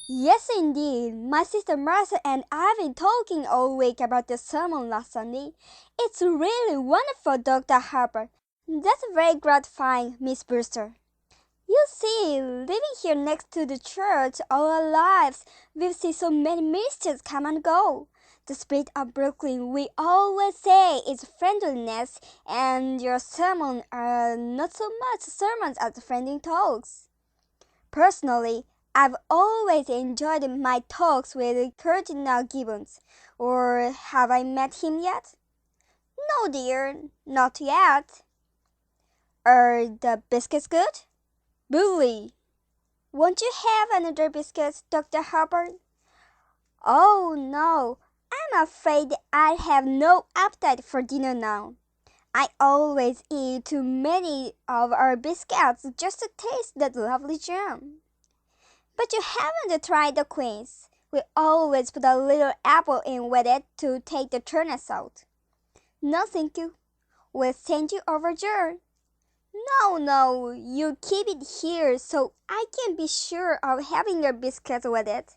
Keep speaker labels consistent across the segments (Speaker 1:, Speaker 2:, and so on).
Speaker 1: Yes, indeed. My sister Martha and I've been talking all week about the sermon last Sunday. It's really wonderful, Dr. Harper. That's very gratifying, Miss Brewster. You see, living here next to the church all our lives, we've seen so many ministers come and go. The spirit of Brooklyn, we always say, is friendliness, and your sermons are not so much sermons as friendly talks. Personally, I've always enjoyed my talks with Cardinal Gibbons. Or have I met him yet? No, dear, not yet. Are the biscuits good? Bully! Won't you have another biscuit, Dr. Harper? Oh, no. I'm afraid I have no appetite for dinner now. I always eat too many of our biscuits just to taste that lovely jam. But you haven't tried the quince. We always put a little apple in with it to take the tartness out. No, thank you. We'll send you over jar. No, you keep it here so I can be sure of having your biscuits with it.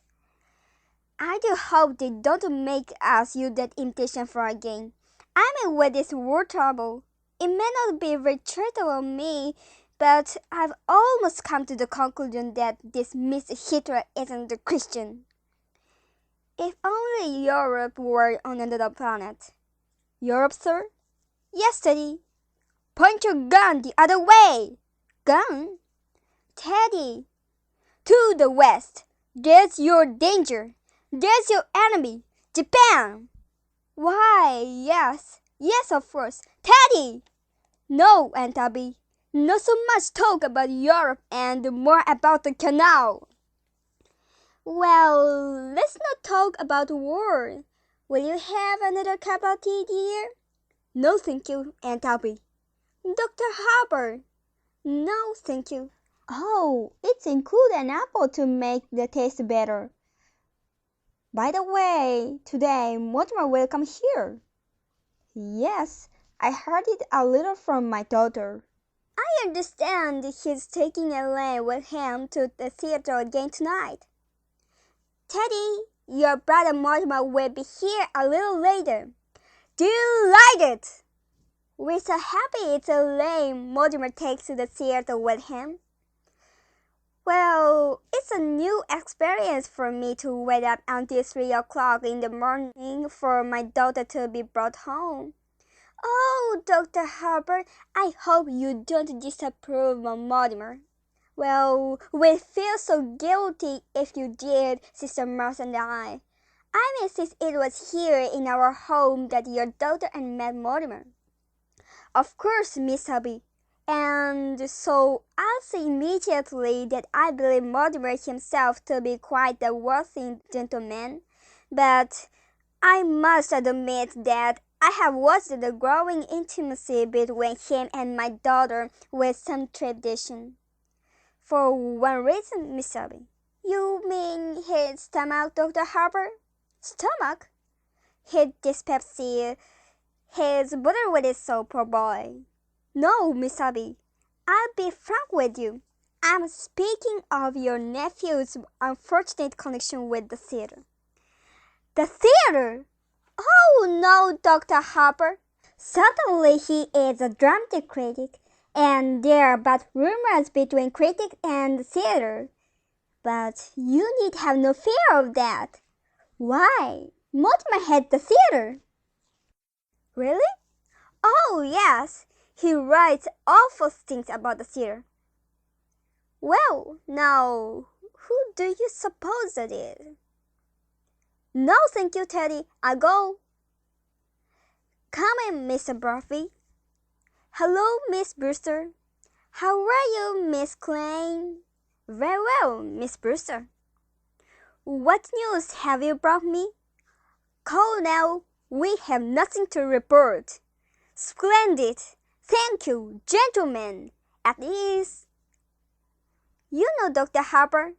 Speaker 1: I do hope they don't make us use that imitation for again. I mean, with this war trouble, it may not be very charitable of me, but I've almost come to the conclusion that this Mr. Hitler isn't a Christian. If only Europe were on another planet. Europe, sir? Yes, Teddy. Point your gun the other way. Gun? Teddy. To the west. There's your danger. There's your enemy. Japan. Why, yes. Yes, of course. Teddy. No, Aunt Abby. Not so much talk about Europe and more about the canal. Well, let's not talk about war. Will you have another cup of tea, dear? No, thank you, Aunt Abby. Dr. Harper. No, thank you. Oh, it's include an apple to make the taste better. By the way, today Mortimer will come here. Yes, I heard it a little from my daughter. I understand he's taking Elaine with him to the theater again tonight. Teddy, your brother Mortimer will be here a little later. Delighted! We're so happy it's Elaine Mortimer takes to the theater with him. Well, it's a new experience for me to wait up until 3 o'clock in the morning for my daughter to be brought home. Oh, Dr. Harper, I hope you don't disapprove of Mortimer. Well, we'd feel so guilty if you did, Sister Martha and I. I mean, since it was here in our home that your daughter and met Mortimer. Of course, Miss Abby. And so I'll say immediately that I believe Mortimer himself to be quite a worthy gentleman, but I must admit that I have watched the growing intimacy between him and my daughter with some trepidation. For one reason, Miss Abby. You mean his stomach, Dr. Harper? Stomach? His dyspepsia, his brother with his soul, poor boy. No, Miss Abby, I'll be frank with you. I'm speaking of your nephew's unfortunate connection with the theater. The theater? Oh, no, Dr. Harper. Certainly he is a dramatic critic, and there are but rumors between critic and the theater. But you need have no fear of that. Why, Mortimer had the theater. Really? Oh, yes. He writes awful things about the theater. Well, now, who do you suppose it is? No, thank you, Teddy. I'll go. Come in, Mr. Brophy. Hello, Miss Brewster. How are you, Miss Klein? Very well, Miss Brewster. What news have you brought me? Call now. We have nothing to report. Splendid. Thank you, gentlemen. At ease. You know Dr. Harper?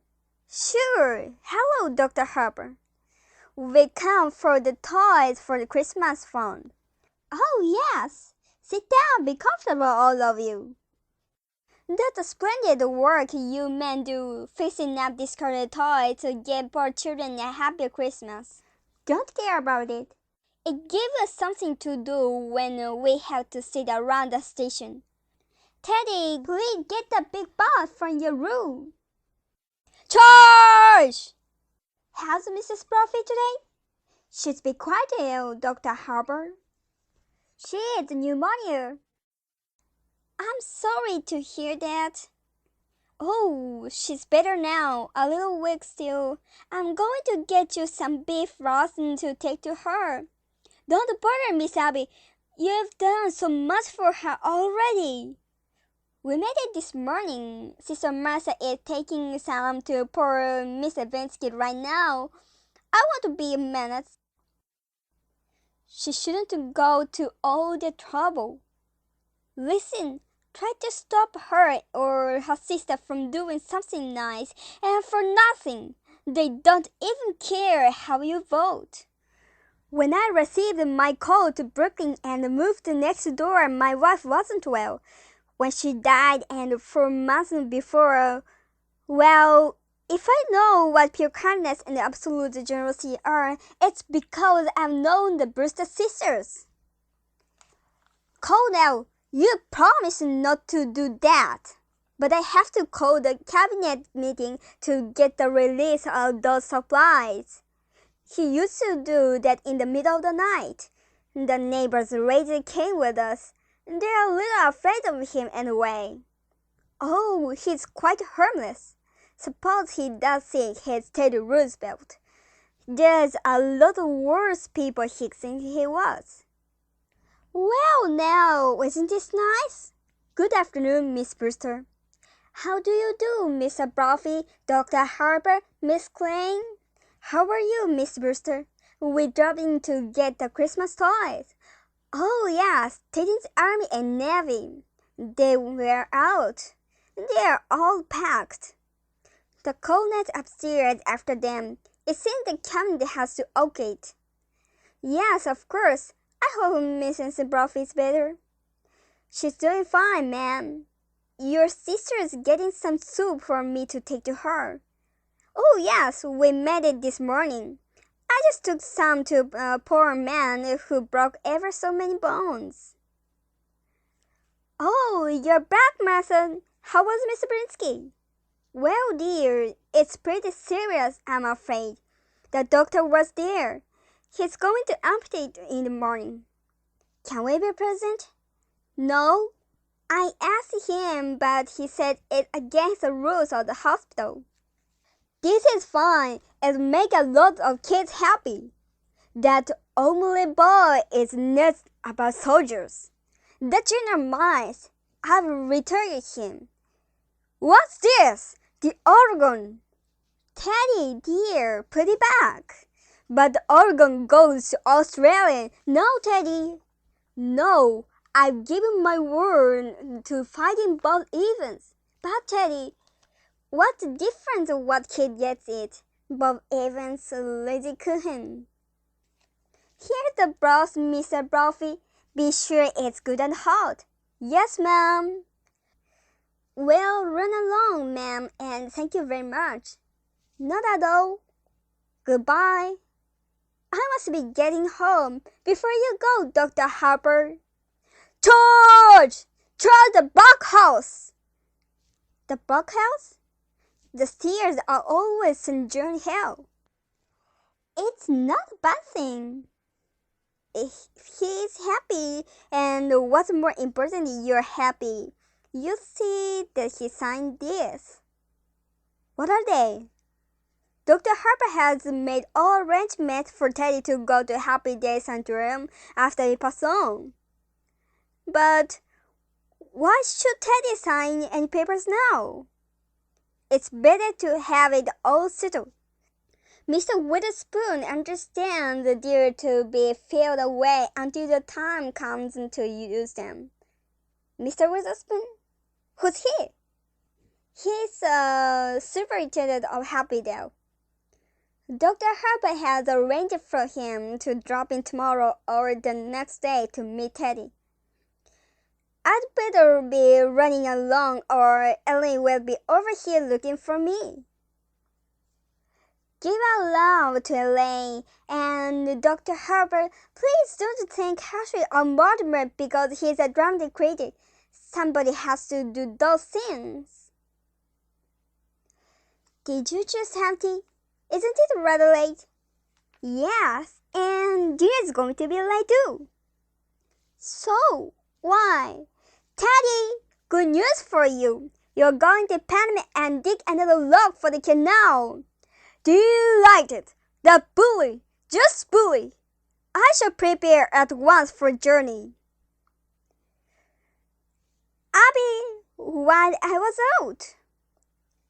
Speaker 1: Sure. Hello, Dr. Harper. We come for the toys for the Christmas fund. Oh, yes. Sit down. Be comfortable, all of you. That's a splendid work you men do, fixing up discarded toys to give poor children a happy Christmas. Don't care about it. It gives us something to do when we have to sit around the station. Teddy, please get the big boss from your room. Charge! How's Mrs. Brophy today? She's been quite ill, Dr. Harper. She has pneumonia. I'm sorry to hear that. Oh, she's better now, a little weak still. I'm going to get you some beef roasting to take to her. Don't bother, Miss Abby. You've done so much for her already. We made it this morning. Sister Martha is taking some to poor Miss Levinsky right now. I want to be a menace. She shouldn't go to all the trouble. Listen, try to stop her or her sister from doing something nice, and for nothing. They don't even care how you vote. When I received my call to Brooklyn and moved next door, my wife wasn't well. When she died and 4 months before, well, if I know what pure kindness and absolute generosity are, it's because I've known the Brewster sisters. Call now. You promised not to do that. But I have to call the cabinet meeting to get the release of those supplies. He used to do that in the middle of the night. The neighbors raised Cain with us. They're a little afraid of him anyway. Oh, he's quite harmless. Suppose he does think he's Teddy Roosevelt. There's a lot of worse people he thinks he was. Well, now, isn't this nice? Good afternoon, Miss Brewster. How do you do, Miss Brophy, Dr. Harper, Miss Klein? How are you, Miss Brewster? We dropped in to get the Christmas toys. Oh, yes, Teddy's Army and Navy. They were out. They're all packed. The coalnet upstairs after them. It seems the cabinet has to okay it. Yes, of course. I hope Mrs. Brophy is better. She's doing fine, ma'am. Your sister is getting some soup for me to take to her. Oh, yes, we made it this morning. I just took some to a poor man who broke ever so many bones. Oh, you're back, Mason. How was Mr. Brinsky? Well, dear, it's pretty serious, I'm afraid. The doctor was there. He's going to amputate in the morning. Can we be present? No. I asked him, but he said it's against the rules of the hospital. This is fine. It'll make a lot of kids happy. That only boy is nuts about soldiers. The General Mice. I've retired him. What's this? The organ. Teddy, dear, put it back. But the organ goes to Australia. No, Teddy. No, I've given my word to fighting Bob Evans. But Teddy, what's the difference of what kid gets it? Bob Evans, lazy coon. Here's the broth, Mr. Brophy. Be sure it's good and hot. Yes, ma'am. Well, run along, ma'am, and thank you very much. Not at all. Goodbye. I must be getting home. Before you go, Dr. Harper. Charge! Charge the bunkhouse! The bunkhouse? The stairs are always St. John Hill. It's not a bad thing. If he's happy, and what's more important, you're happy. You see that he signed this. What are they? Dr. Harper has made all arrangements for Teddy to go to Happy Day Santorum after he passes on. But why should Teddy sign any papers now? It's better to have it all settled. Mr. Witherspoon understands the deer to be filed away until the time comes to use them. Mr. Witherspoon? Who's he? He's superintendent of Happydale. Dr. Harper has arranged for him to drop in tomorrow or the next day to meet Teddy. I'd better be running along or Ellen will be over here looking for me. Give our love to Elaine and Dr. Herbert. Please don't think harshly on Mortimer because he's a dramatic critic. Somebody has to do those things. Did you just have tea? Isn't it rather late? Yes, and dinner is going to be late too. So, why? Teddy, good news for you. You're going to Panama and dig another log for the canal. Delighted! The bully! Just bully! I shall prepare at once for journey. Abby, while I was out.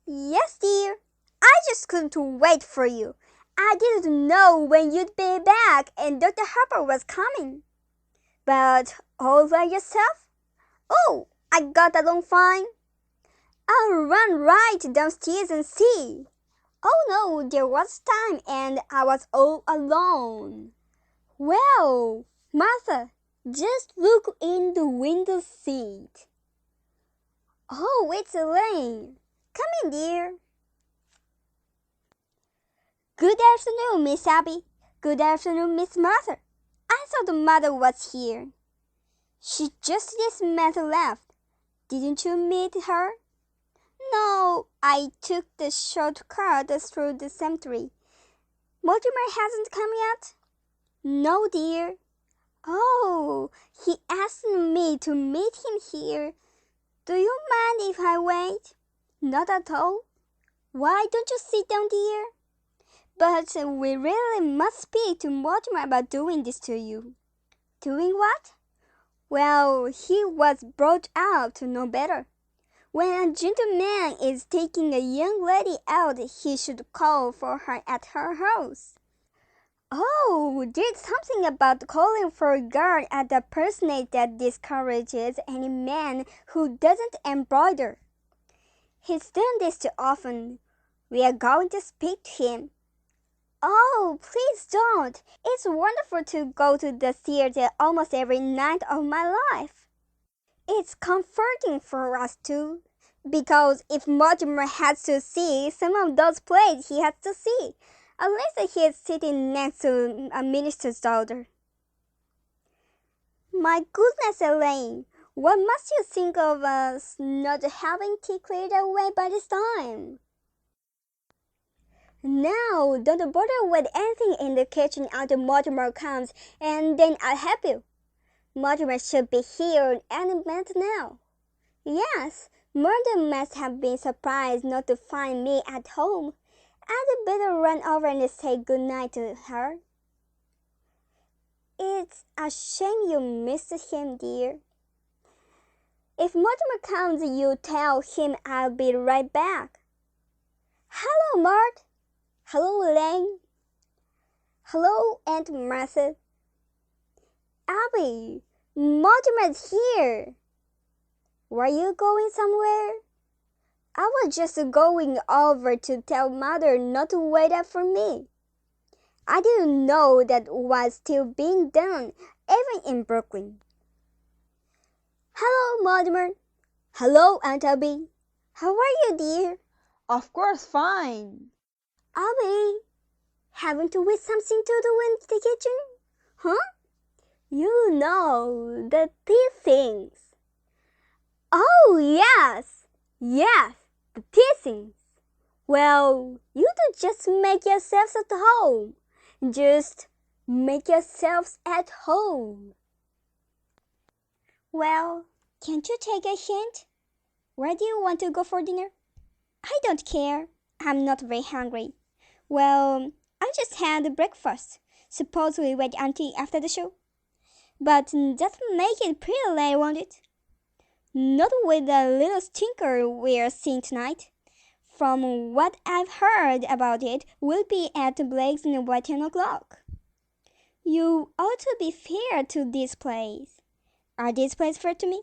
Speaker 1: Yes, dear. I just couldn't wait for you. I didn't know when you'd be back and Dr. Harper was coming. But all by yourself? Oh, I got along fine. I'll run right downstairs and see. Oh no, there was time and I was all alone. Well, Martha, just look in the window seat. Oh, it's Elaine. Come in, dear. Good afternoon, Miss Abby. Good afternoon, Miss Martha. I thought the mother was here. She just this minute left. Didn't you meet her? No, I took the shortcut through the cemetery. Mortimer hasn't come yet? No, dear. Oh, he asked me to meet him here. Do you mind if I wait? Not at all. Why don't you sit down, dear? But we really must speak to Mortimer about doing this to you. Doing what? Well, he was brought up to know better. When a gentleman is taking a young lady out, he should call for her at her house. Oh, there's something about calling for a guard at the parsonage that discourages any man who doesn't embroider. He's done this too often. We are going to speak to him. Oh, please don't. It's wonderful to go to the theater almost every night of my life. It's comforting for us too, because if Mortimer has to see some of those plays he has to see, unless he is sitting next to a minister's daughter. My goodness, Elaine, what must you think of us not having tea cleared away by this time? Now, don't bother with anything in the kitchen until Mortimer comes, and then I'll help you. Mortimer should be here any minute now. Yes, Murder must have been surprised not to find me at home. I'd better run over and say good night to her. It's a shame you missed him, dear. If Mortimer comes, you tell him I'll be right back. Hello, Mart. Hello, Elaine. Hello, Aunt Martha. Abby, Mortimer's here. Were you going somewhere? I was just going over to tell Mother not to wait up for me. I didn't know that was still being done, even in Brooklyn. Hello, Mortimer. Hello, Aunt Abby. How are you, dear?
Speaker 2: Of course, fine.
Speaker 1: Abby, haven't we something to do in the kitchen? Huh? You know, the tea things. Oh, yes, the tea things. Well, you do just make yourselves at home. Just make yourselves at home. Well, can't you take a hint? Where do you want to go for dinner? I don't care. I'm not very hungry. Well, I just had breakfast. Suppose we wait until after the show? But that'll make it pretty late, won't it? Not with the little stinker we're seeing tonight. From what I've heard about it, we'll be at Blake's by 10 o'clock. You ought to be fair to these plays. Are these plays fair to me?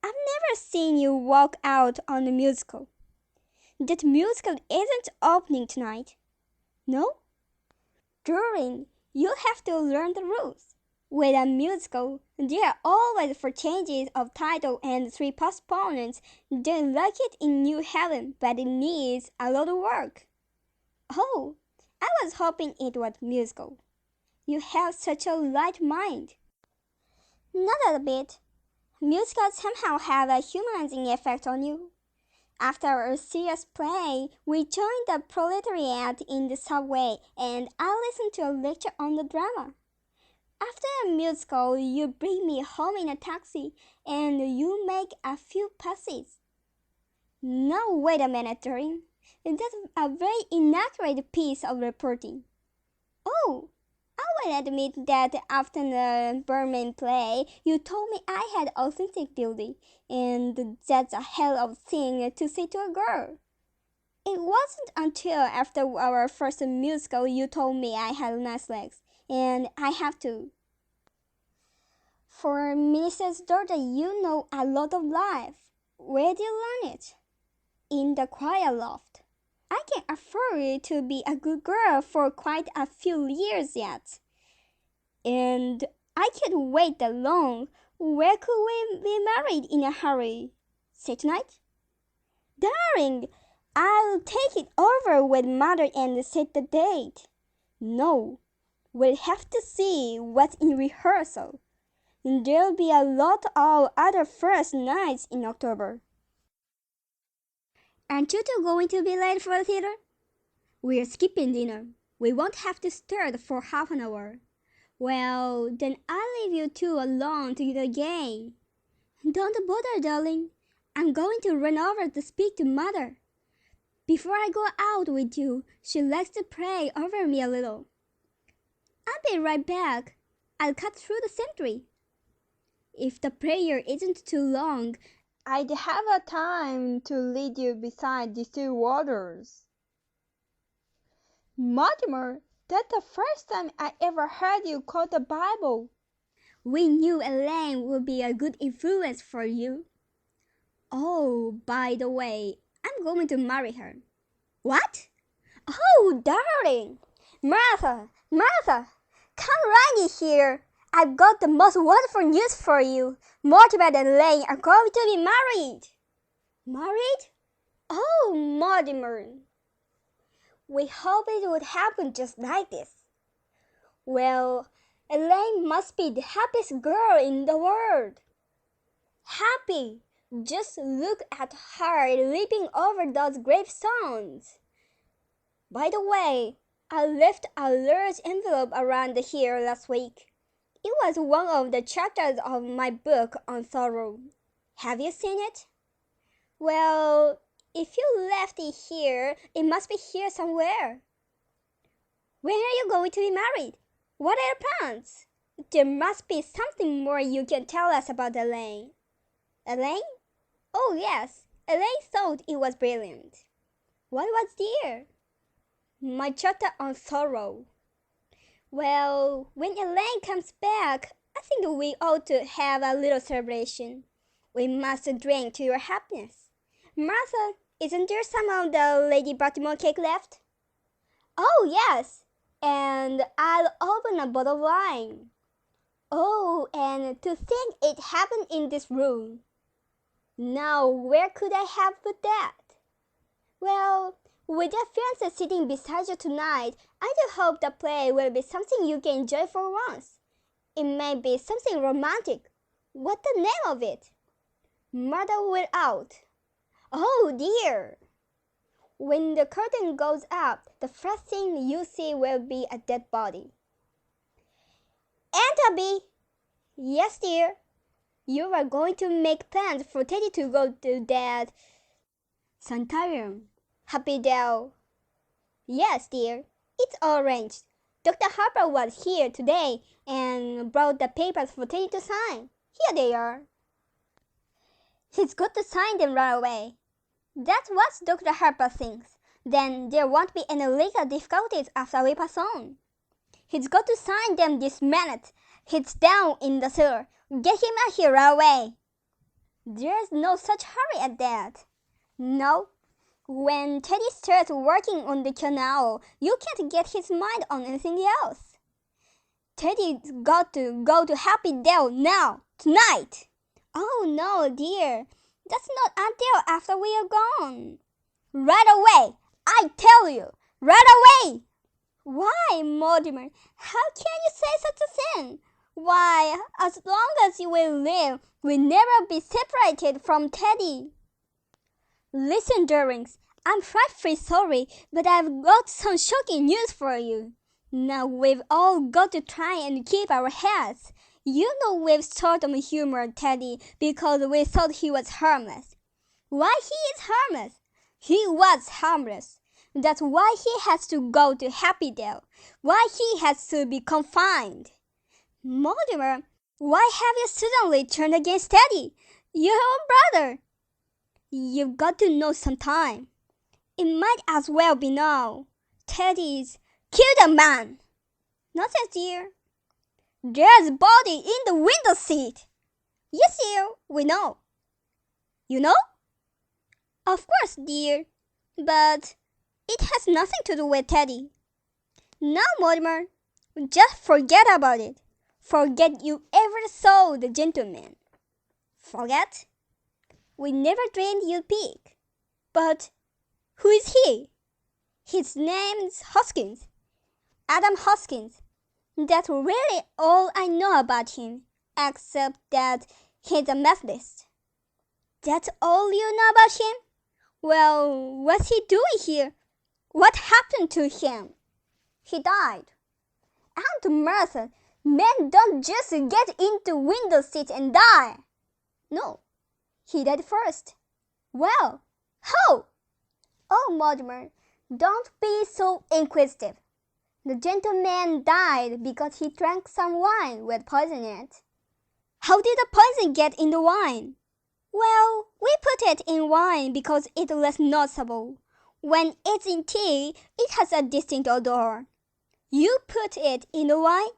Speaker 1: I've never seen you walk out on a musical. That musical isn't opening tonight. No? During, you'll have to learn the rules. With a musical, there are always 4 changes of title and 3 postponements. They like it in New Haven, but it needs a lot of work. Oh, I was hoping it was musical. You have such a light mind. Not a bit. Musicals somehow have a humanizing effect on you. After a serious play, we joined the proletariat in the subway and I listened to a lecture on the drama. After a musical, you bring me home in a taxi and you make a few passes. Now wait a minute, Doreen. That's a very inaccurate piece of reporting. Oh, I will admit that after the Berman play, you told me I had authentic beauty, and that's a hell of a thing to say to a girl. It wasn't until after our first musical you told me I had nice legs, and I have to. For Minister's daughter, you know a lot of life. Where did you learn it? In the choir loft. I can afford to be a good girl for quite a few years yet. And I can't wait that long. Where could we be married in a hurry? Say tonight? Darling, I'll take it over with mother and set the date. No, we'll have to see what's in rehearsal. There'll be a lot of other first nights in October. Aren't you two going to be late for the theater? We're skipping dinner. We won't have to start for half an hour. Well, then I'll leave you two alone to the game. Don't bother, darling. I'm going to run over to speak to mother. Before I go out with you, she likes to pray over me a little. I'll be right back. I'll cut through the sentry. If the prayer isn't too long,
Speaker 2: I'd have a time to lead you beside the still waters. Mortimer, that's the first time I ever heard you quote the Bible.
Speaker 1: We knew Elaine would be a good influence for you. Oh, by the way, I'm going to marry her. What? Oh, darling! Martha! Martha! Come right in here! I've got the most wonderful news for you. Mortimer and Elaine are going to be married. Married? Oh, Mortimer! We hoped it would happen just like this. Well, Elaine must be the happiest girl in the world. Happy! Just look at her leaping over those gravestones. By the way, I left a large envelope around here last week. It was one of the chapters of my book on sorrow. Have you seen it? Well, if you left it here, it must be here somewhere. When are you going to be married? What are your plans? There must be something more you can tell us about Elaine. Elaine? Oh yes, Elaine thought it was brilliant. What was there? My chapter on sorrow. Well, when Elaine comes back, I think we ought to have a little celebration. We must drink to your happiness. Martha, isn't there some of the Lady Baltimore cake left? Oh, yes, and I'll open a bottle of wine. Oh, and to think it happened in this room. Now, where could I have put that? Well, with your fiancé sitting beside you tonight, I do hope the play will be something you can enjoy for once. It may be something romantic. What's the name of it? Mother Will Out. Oh dear! When the curtain goes up, the first thing you see will be a dead body. Aunt Abby! Yes, dear? You are going to make plans for Teddy to go to that sanitarium. Happy Dell. Yes, dear. It's all arranged. Dr. Harper was here today and brought the papers for Teddy to sign. Here they are. He's got to sign them right away. That's what Dr. Harper thinks. Then there won't be any legal difficulties after we pass on. He's got to sign them this minute. He's down in the cellar. Get him out here right away. There's no such hurry at that. No. When Teddy starts working on the canal, you can't get his mind on anything else. Teddy's got to go to Happy Dale now, tonight. Oh no, dear. That's not until after we are gone. Right away, I tell you, right away. Why, Mortimer? How can you say such a thing? Why, as long as you will live, we'll never be separated from Teddy. Listen, Durrings, I'm frightfully sorry, but I've got some shocking news for you. Now we've all got to try and keep our heads. You know we've sort of humored Teddy because we thought he was harmless. Why he is harmless? He was harmless. That's why he has to go to Happydale. Why he has to be confined. Mortimer, why have you suddenly turned against Teddy? Your own brother. You've got to know sometime. It might as well be now. Teddy's killed a man. Nonsense, dear. There's a body in the window seat. Yes, dear, we know. You know? Of course, dear. But it has nothing to do with Teddy. Now, Mortimer, just forget about it. Forget you ever saw the gentleman. Forget? We never dreamed you'd pick. But who is he? His name's Hoskins. Adam Hoskins. That's really all I know about him, except that he's a Methodist. That's all you know about him? Well, what's he doing here? What happened to him? He died. Aunt Martha, men don't just get into window seats and die. No, he died first. Well, how? Oh, Mortimer, don't be so inquisitive. The gentleman died because he drank some wine with poison in it. How did the poison get in the wine? Well, we put it in wine because it's less noticeable. When it's in tea, it has a distinct odor. You put it in the wine?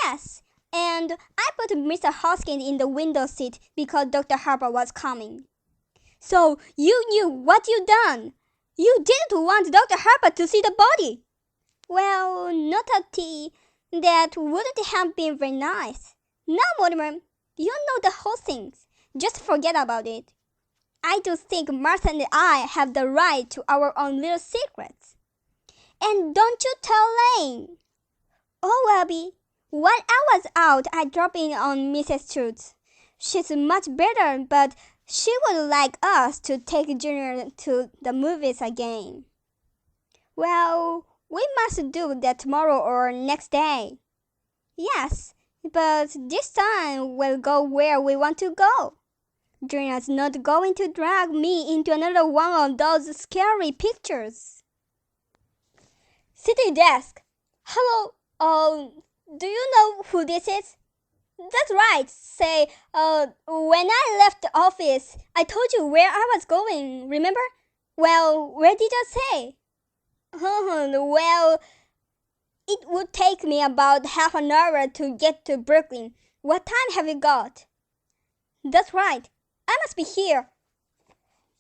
Speaker 1: Yes, and I put Mr. Hoskins in the window seat because Dr. Harper was coming. So you knew what you'd done. You didn't want Dr. Harper to see the body. Well, not a tea. That wouldn't have been very nice. Now, Mortimer, you know the whole thing. Just forget about it. I do think Martha and I have the right to our own little secrets. And don't you tell Lane. Oh, Abby, while I was out, I dropped in on Mrs. Schultz. She's much better, but she would like us to take Junior to the movies again. Well, we must do that tomorrow or next day. Yes, but this time we'll go where we want to go. Junior's not going to drag me into another one of those scary pictures. City desk. Hello, do you know who this is? That's right. Say, when I left the office, I told you where I was going, remember? Well, where did I say? Well, it would take me about half an hour to get to Brooklyn. What time have you got? That's right. I must be here.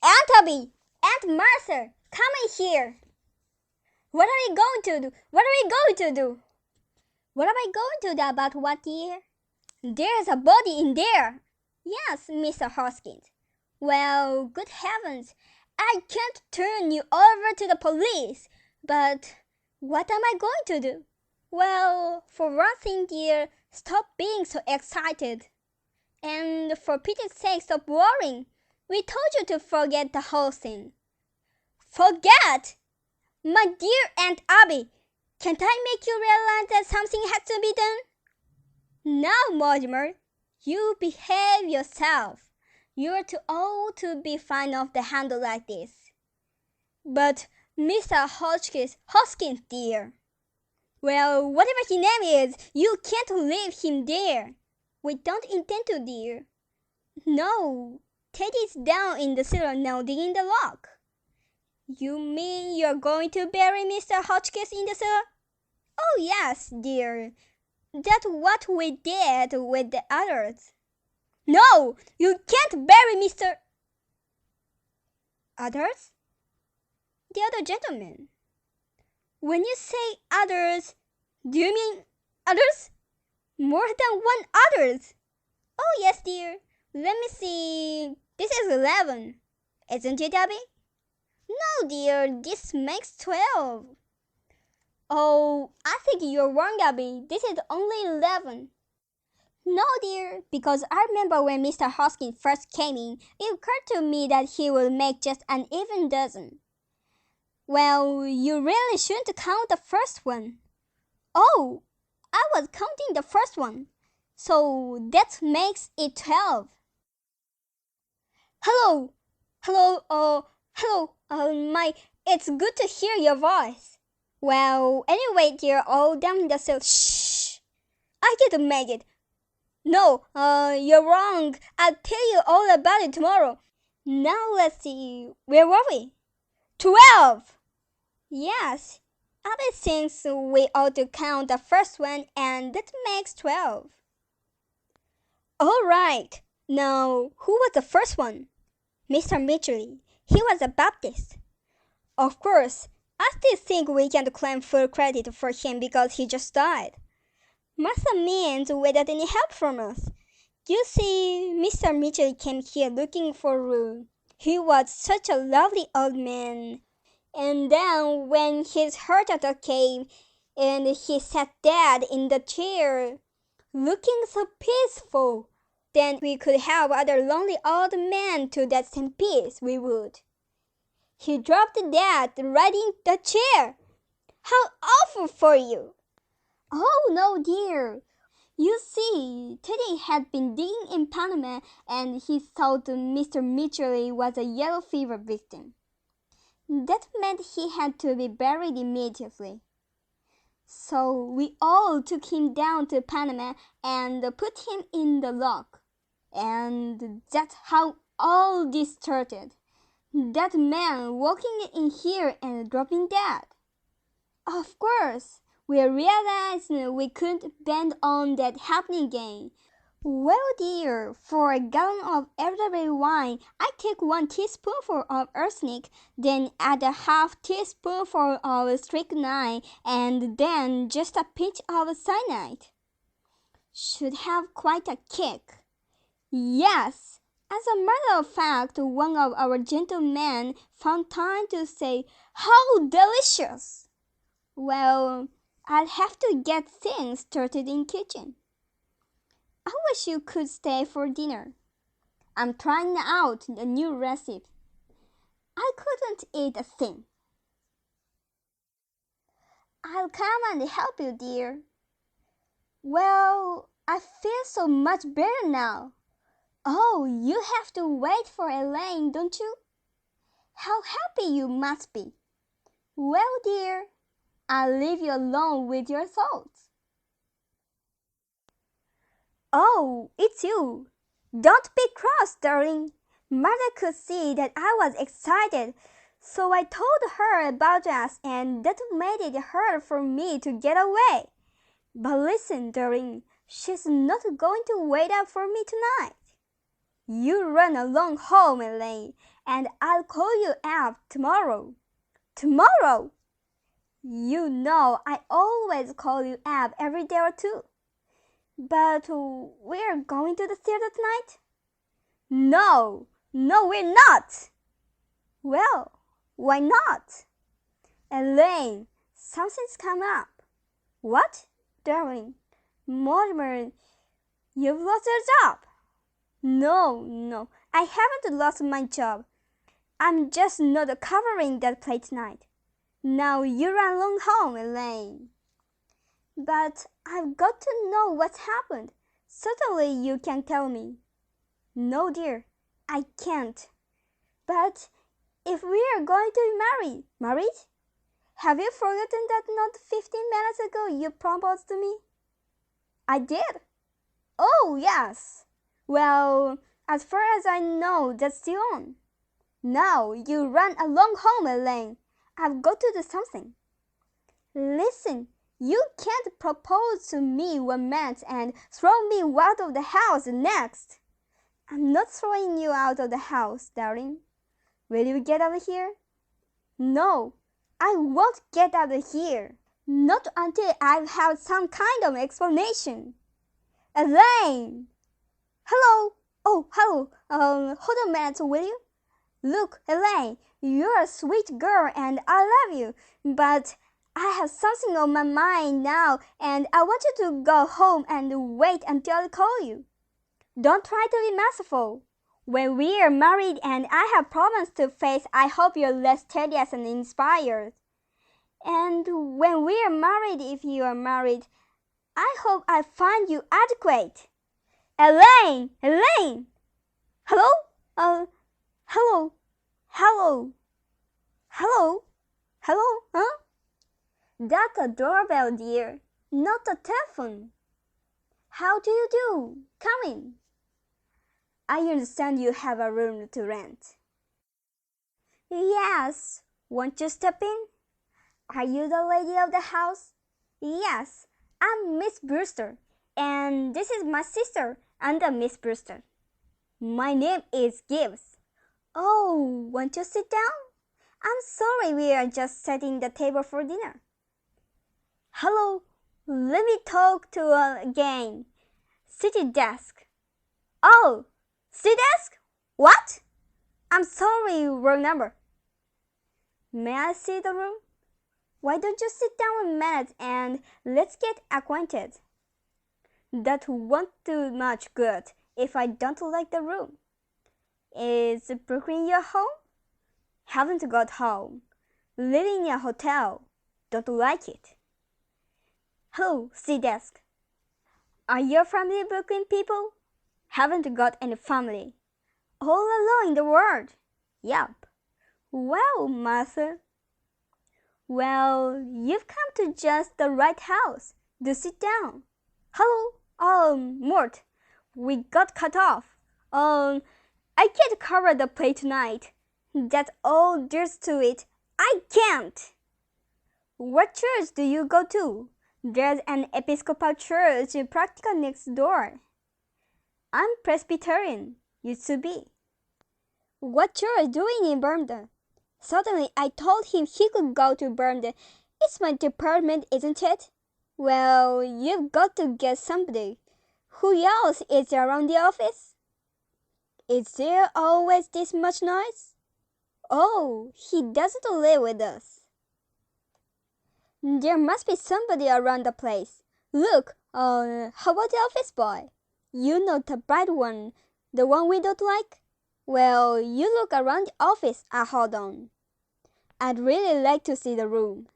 Speaker 1: Aunt Abby, Aunt Martha, come in here. What are you going to do? What are you going to do? What am I going to do about what, dear? There's a body in there. Yes, Mr. Hoskins. Well, good heavens, I can't turn you over to the police. But what am I going to do? Well, for one thing, dear, stop being so excited. And for pity's sake, stop worrying. We told you to forget the whole thing. Forget? My dear Aunt Abby, can't I make you realize that something has to be done? Now, Mortimer, you behave yourself. You're too old to be fine off the handle like this. But Mr. Hoskins, dear. Well, whatever his name is, you can't leave him there. We don't intend to, dear. No, Teddy's down in the cellar now digging the lock. You mean you're going to bury Mr. Hotchkiss in the cellar? Oh, yes, dear. That's what we did with the others. No, you can't bury Mr. Others? The other gentleman. When you say others, do you mean Others? More than one others? Oh, yes, dear. Let me see. This is 11. Isn't it, Abby? No, dear. This makes 12. Oh, I think you're wrong, Abby. This is only 11. No, dear, because I remember when Mr. Hoskins first came in, it occurred to me that he would make just an even dozen. Well, you really shouldn't count the first one. Oh, I was counting the first one. So that makes it 12. Hello, it's good to hear your voice. Well, anyway, dear, all down the cell. Shh! I didn't make it. No, you're wrong. I'll tell you all about it tomorrow. Now let's see. Where were we? 12! Yes, Abby thinks we ought to count the first one, and that makes 12. All right. Now, who was the first one? Mr. Mitchell. He was a Baptist. Of course, I still think we can't claim full credit for him because he just died. Must have meant without any help from us. You see, Mr. Mitchell came here looking for Rue. He was such a lovely old man. And then when his heart attack came, and he sat dead in the chair, looking so peaceful, then we could help other lonely old men to that same peace, we would. He dropped dead right in the chair. How awful for you! Oh, no, dear. You see, Teddy had been digging in Panama and he thought Mr. Mitchell was a yellow fever victim. That meant he had to be buried immediately. So we all took him down to Panama and put him in the lock. And that's how all this started. That man walking in here and dropping dead. Of course, we realized we couldn't bend on that happening again. Well, dear, for a gallon of elderberry wine, I take 1 teaspoonful of arsenic, then add a half teaspoonful of strychnine, and then just a pinch of cyanide. Should have quite a kick. Yes, as a matter of fact, one of our gentlemen found time to say, "How delicious!" Well, I'll have to get things started in kitchen. I wish you could stay for dinner. I'm trying out a new recipe. I couldn't eat a thing. I'll come and help you, dear. Well, I feel so much better now. Oh, you have to wait for Elaine, don't you? How happy you must be. Well, dear, I'll leave you alone with your thoughts. Oh, it's you. Don't be cross, darling. Mother could see that I was excited, so I told her about us, and that made it hard for me to get away. But listen, darling, she's not going to wait up for me tonight. You run along home, Elaine, and I'll call you up tomorrow. Tomorrow? You know I always call you up every day or two. But we're going to the theater tonight? No, we're not. Well, why not? Elaine, something's come up. What, darling? Mortimer, you've lost your job. No, I haven't lost my job. I'm just not covering that play tonight. Now you run along home, Elaine. But I've got to know what's happened. Certainly you can tell me. No, dear, I can't. But if we are going to be married? Have you forgotten that not 15 minutes ago you proposed to me? I did. Oh, yes. Well, as far as I know, that's still on. Now you run along home, Elaine. I've got to do something. Listen, you can't propose to me 1 minute and throw me out of the house the next. I'm not throwing you out of the house, darling. Will you get out of here? No, I won't get out of here. Not until I've had some kind of explanation. Elaine! Hello! Oh, hello. Hold a minute, will you? Look, Elaine, you're a sweet girl and I love you, but I have something on my mind now and I want you to go home and wait until I call you. Don't try to be merciful. When we are married and I have problems to face, I hope you're less tedious and inspired. And when we are married, if you are married, I hope I find you adequate. Elaine! Elaine! Hello? Hello? Hello? Hello? Hello? Huh? That's a doorbell, dear, not a telephone. How do you do? Come in. I understand you have a room to rent. Yes. Won't you step in? Are you the lady of the house? Yes, I'm Miss Brewster, and this is my sister, and Miss Brewster. My name is Gibbs. Oh, won't you sit down? I'm sorry, we are just setting the table for dinner. Hello, let me talk to again. City desk. Oh, city desk? What? I'm sorry, wrong number. May I see the room? Why don't you sit down a minute and let's get acquainted? That won't do much good if I don't like the room. Is Brooklyn your home? Haven't got home. Living in a hotel. Don't like it. Hello, C desk. Are your family Brooklyn people? Haven't got any family. All alone in the world. Yup. Well, Martha. Well, you've come to just the right house. Do sit down. Hello, Mort. We got cut off. I can't cover the play tonight. That's all there's to it. I can't. What church do you go to? There's an Episcopal church practical next door. I'm Presbyterian. Used to be. What you're doing in Bermuda? Suddenly I told him he could go to Bermuda. It's my department, isn't it? Well, you've got to get somebody. Who else is around the office? Is there always this much noise? Oh, he doesn't live with us. There must be somebody around the place. Look, how about the office boy? You know the bright one, the one we don't like? Well, you look around the office. Hold on. I'd really like to see the room.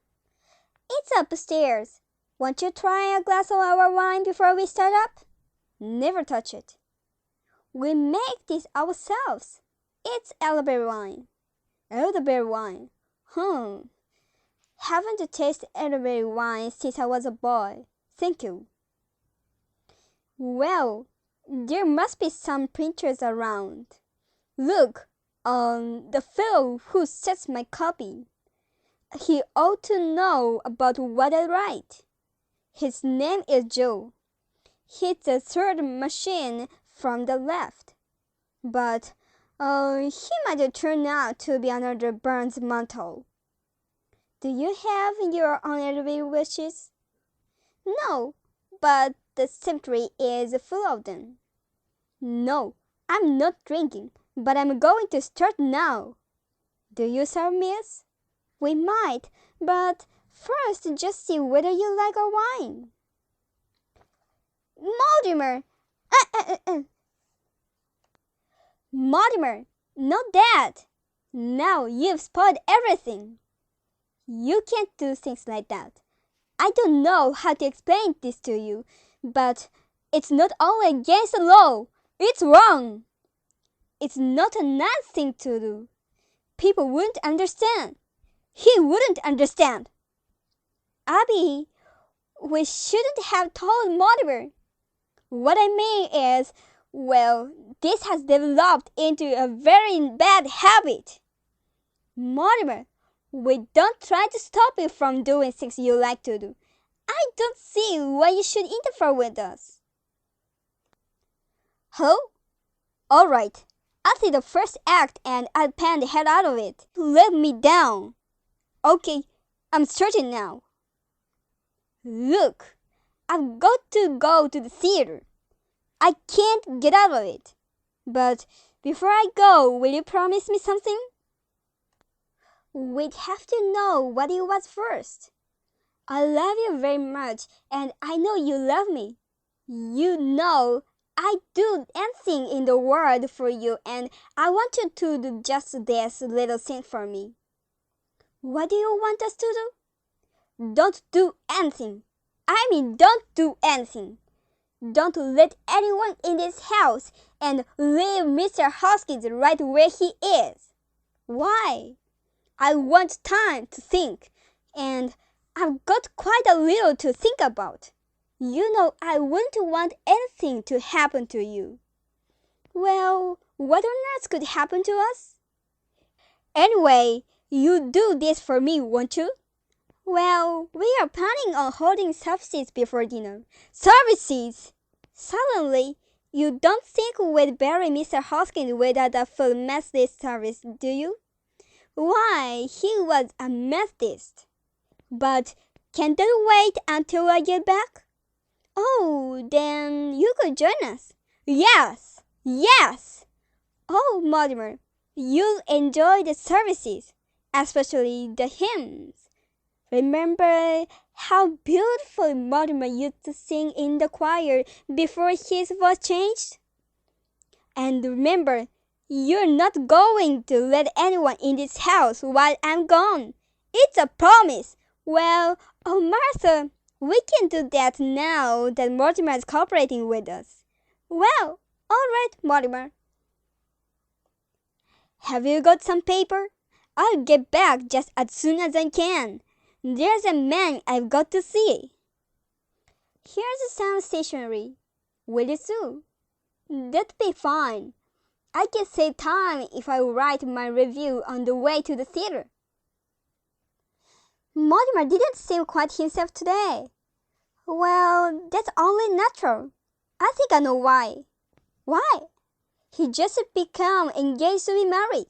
Speaker 1: It's upstairs. Won't you try a glass of our wine before we start up? Never touch it. We make this ourselves. It's elderberry wine. Elderberry wine? Haven't tasted elderberry wine since I was a boy. Thank you. Well, there must be some printers around. Look, the fellow who sets my copy. He ought to know about what I write. His name is Joe. He's the third machine from the left. But he might turn out to be another Burns Mantle. Do you have your own elderberry wishes? No, but the cemetery is full of them. No, I'm not drinking, but I'm going to start now. Do you serve meals? We might, but first just see whether you like our wine. Mortimer! Mortimer, not that! Now you've spoiled everything. You can't do things like that. I don't know how to explain this to you, but it's not only against the law, it's wrong. It's not a nice thing to do. People wouldn't understand. He wouldn't understand. Abby, we shouldn't have told Mortimer. What I mean is, well, this has developed into a very bad habit. Mortimer, we don't try to stop you from doing things you like to do. I don't see why you should interfere with us. Hello? All right. I'll see the first act and I'll pan the head out of it. Let me down. Okay, I'm starting now. Look, I've got to go to the theater. I can't get out of it. But before I go, will you promise me something? We'd have to know what it was first. I love you very much, and I know you love me. You know I'd do anything in the world for you, and I want you to do just this little thing for me. What do you want us to do? Don't do anything. I mean, don't do anything. Don't let anyone in this house, and leave Mr. Hoskins right where he is. Why? I want time to think, and I've got quite a little to think about. You know I wouldn't want anything to happen to you. Well, what on earth could happen to us? Anyway, you do this for me, won't you? Well, we are planning on holding services before dinner. Services! Suddenly, you don't think we'd bury Mr. Hoskins without a full Methodist service, do you? Why, he was a Methodist. But can that wait until I get back? Oh, then you could join us. Yes, yes. Oh, Mortimer, you'll enjoy the services, especially the hymns. Remember how beautiful Mortimer used to sing in the choir before his voice changed? And remember, you're not going to let anyone in this house while I'm gone. It's a promise. Well, oh Martha, we can do that now that Mortimer is cooperating with us. Well, all right, Mortimer. Have you got some paper? I'll get back just as soon as I can. There's a man I've got to see. Here's some stationery. Will it do? That'd be fine. I can save time if I write my review on the way to the theater. Mortimer didn't seem quite himself today. Well, that's only natural. I think I know why. Why? He just become engaged to be married.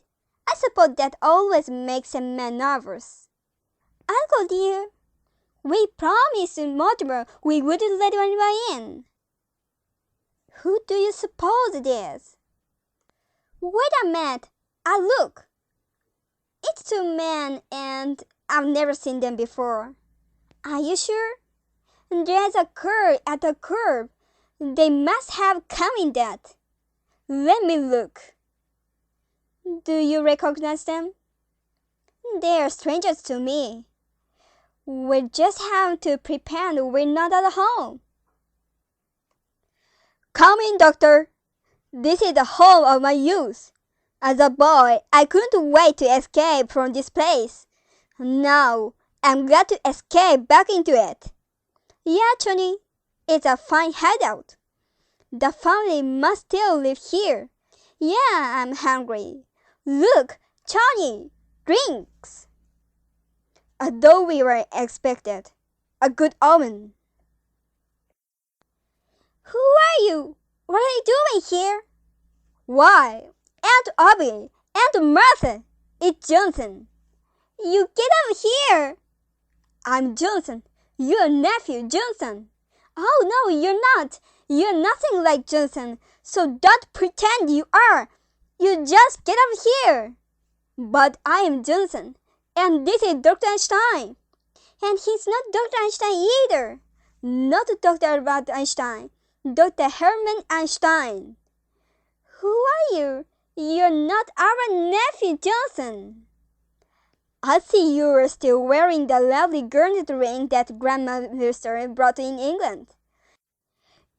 Speaker 1: I suppose that always makes a man nervous. Uncle dear, we promised Mortimer we wouldn't let anyone in. Who do you suppose it is? Wait a minute. Look. It's two men and I've never seen them before. Are you sure? There's a curve at the curb. They must have come in that. Let me look. Do you recognize them? They are strangers to me. We just have to pretend we're not at home. Come in, doctor. This is the home of my youth. As a boy, I couldn't wait to escape from this place. Now, I'm glad to escape back into it. Yeah, Johnny, it's a fine hideout. The family must still live here. Yeah, I'm hungry. Look, Johnny, drinks. As though we were expected. A good omen. Who are you? What are you doing here? Why, Aunt Abby, Aunt Martha, it's Johnson. You get over here. I'm Johnson, your nephew Johnson. Oh no, you're not. You're nothing like Johnson, so don't pretend you are. You just get over here. But I am Johnson, and this is Dr. Einstein. And he's not Dr. Einstein either. Not Dr. Albert Einstein, Dr. Hermann Einstein. Who are you? You're not our nephew Johnson. I see you're still wearing the lovely garnet ring that Grandma Brewster brought in England.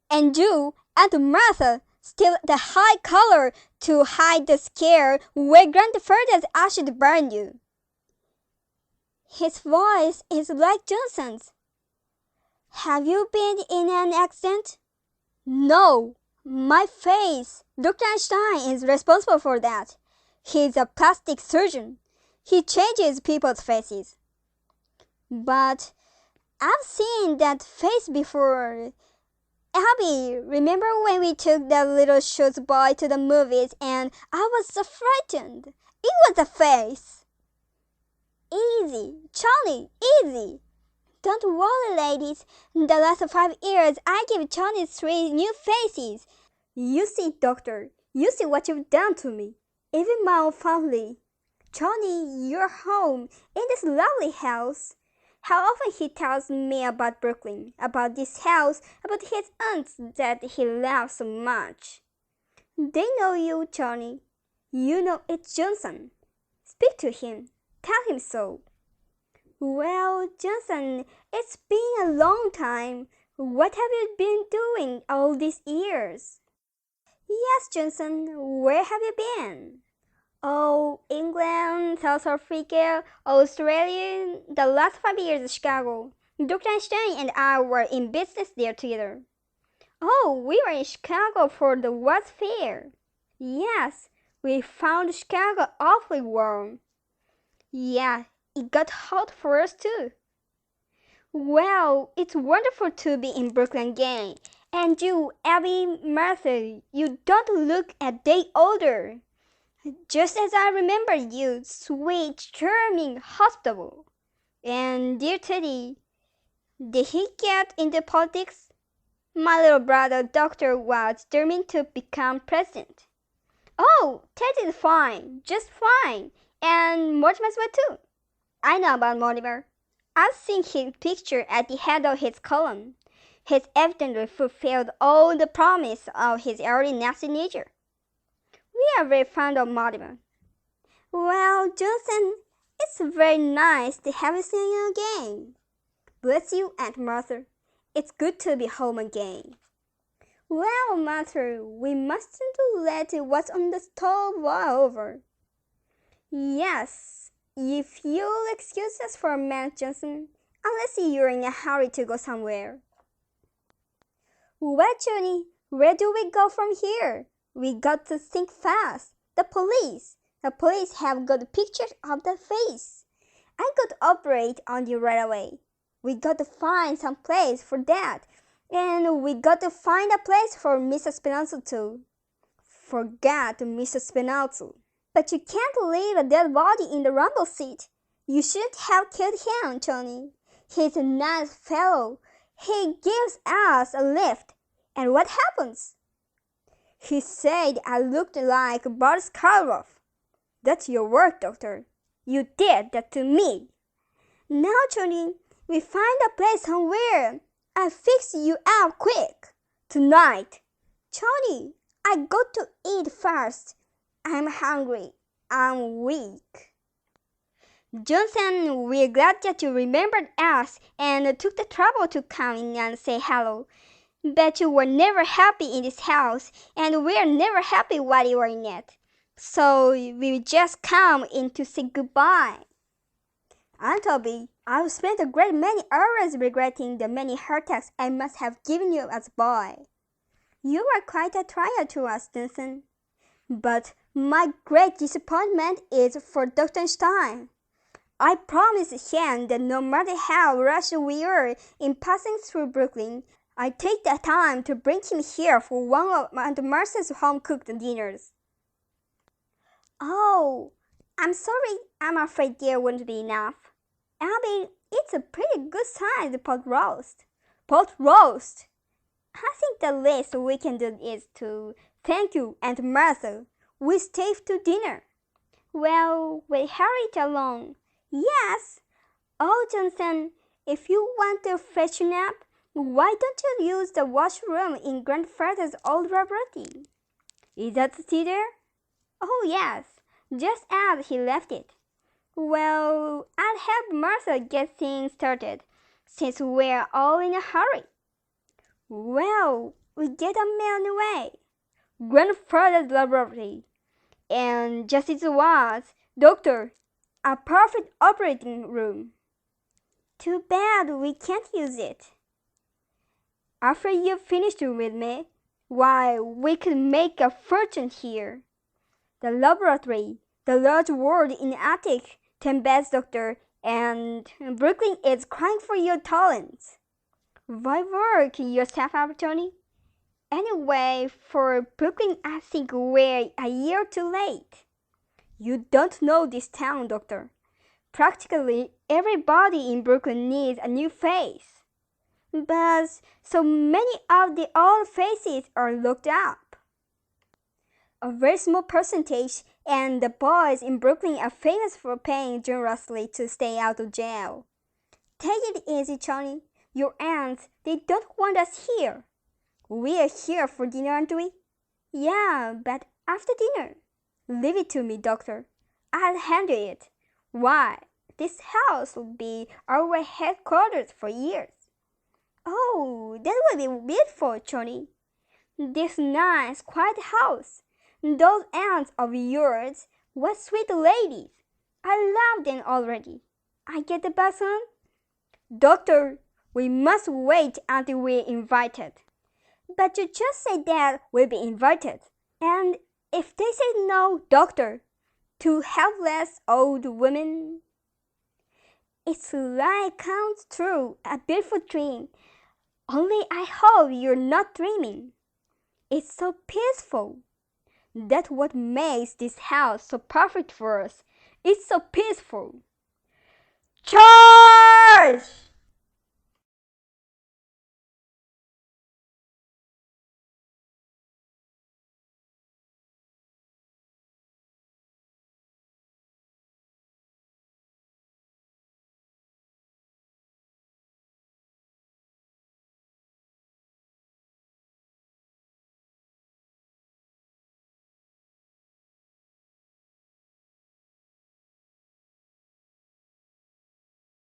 Speaker 1: And you, Aunt Martha, still the high collar to hide the scare where grandfather's ashes burned you. His voice is like Johnson's. Have you been in an accident? No, my face. Dr. Einstein is responsible for that. He's a plastic surgeon. He changes people's faces. But I've seen that face before. Abby, remember when we took that little shoes boy to the movies and I was so frightened? It was a face. Easy, Charlie, easy. don't worry, ladies. The last 5 years, I gave Johnny 3 new faces. You see, doctor, you see what you've done to me. Even my own family. Johnny, you're home in this lovely house. How often he tells me about Brooklyn, about this house, about his aunts that he loves so much. They know you, Johnny. You know it's Johnson. Speak to him. Tell him so. Well, Johnson, it's been a long time. What have you been doing all these years? Yes, Johnson, where have you been? Oh, England, South Africa, Australia, the last 5 years in Chicago. Dr. Einstein and I were in business there together. Oh, we were in Chicago for the World's Fair. Yes, we found Chicago awfully warm. Yeah, it got hot for us too. Well, it's wonderful to be in Brooklyn again. And you, Abby, Martha, you don't look a day older. Just as I remember you, sweet, charming, hospitable. And dear Teddy, did he get into politics? My little brother, Doctor, was determined to become president. Oh, Teddy is fine, just fine. And Mortimer's well too. I know about Mortimer. I've seen his picture at the head of his column. He's evidently fulfilled all the promise of his early nasty nature. We are very fond of Mortimer. Well, Johnson, it's very nice to have you seen you again. Bless you, Aunt Martha. It's good to be home again. Well, Martha, we mustn't let what's on the stove boil over. Yes, if you'll excuse us for a minute, Johnson, unless you're in a hurry to go somewhere. Well, Johnny, where do we go from here? We got to think fast. The police have got pictures of the face. I got to operate on you right away. We got to find some place for that. And we got to find a place for Mr. Spinazzo too. Forget Mr. Spinazzo. But you can't leave a dead body in the rumble seat. You shouldn't have killed him, Johnny. He's a nice fellow. He gives us a lift. And what happens? He said I looked like Boris Karloff. That's your work, doctor. You did that to me. Now, Johnny, we find a place somewhere. I'll fix you up quick. Tonight. Johnny, I got to eat first. I'm hungry. I'm weak. Johnson, we're glad that you remembered us and took the trouble to come in and say hello. Bet you were never happy in this house, and we're never happy while you were in it. So we just come in to say goodbye. Aunt Toby, I've spent a great many hours regretting the many heartaches I must have given you as a boy. You were quite a trial to us, Johnson. But my great disappointment is for Dr. Stein. I promised him that no matter how rushed we were in passing through Brooklyn, I'd take the time to bring him here for one of Aunt Martha's home-cooked dinners. Oh, I'm sorry. I'm afraid there wouldn't be enough. Abby, it's a pretty good-sized pot roast. Pot roast! I think the least we can do is to thank you, Aunt Martha. We stay to dinner. Well, we hurried along. Yes. Oh, Johnson, if you want to freshen up, why don't you use the washroom in Grandfather's old laboratory? Is that still there? Oh, yes, just as he left it. Well, I'll help Martha get things started, since we're all in a hurry. Well, we get a mail on the way. Grandfather's laboratory. And just as it was, Doctor, a perfect operating room. Too bad we can't use it. After you've finished with me, why, we could make a fortune here. The laboratory, the large ward in the attic, 10 beds, Doctor, and Brooklyn is crying for your talents. Why work yourself up, Tony? Anyway, for Brooklyn, I think we're a year too late. You don't know this town, Doctor. Practically everybody in Brooklyn needs a new face. But so many of the old faces are locked up. A very small percentage, and the boys in Brooklyn are famous for paying generously to stay out of jail. Take it easy, Johnny. Your aunts, they don't want us here. We are here for dinner, aren't we? Yeah, but after dinner. Leave it to me, doctor. I'll handle it. Why, this house will be our headquarters for years. Oh, that would be beautiful, Johnny. This nice, quiet house. Those aunts of yours, what sweet ladies. I love them already. I get the bus on? Doctor, we must wait until we're invited. But you just said that we'll be invited. And if they say no, doctor, two helpless old women. It's like comes true, a beautiful dream. Only I hope you're not dreaming. It's so peaceful. That's what makes this house so perfect for us. It's so peaceful. Charge!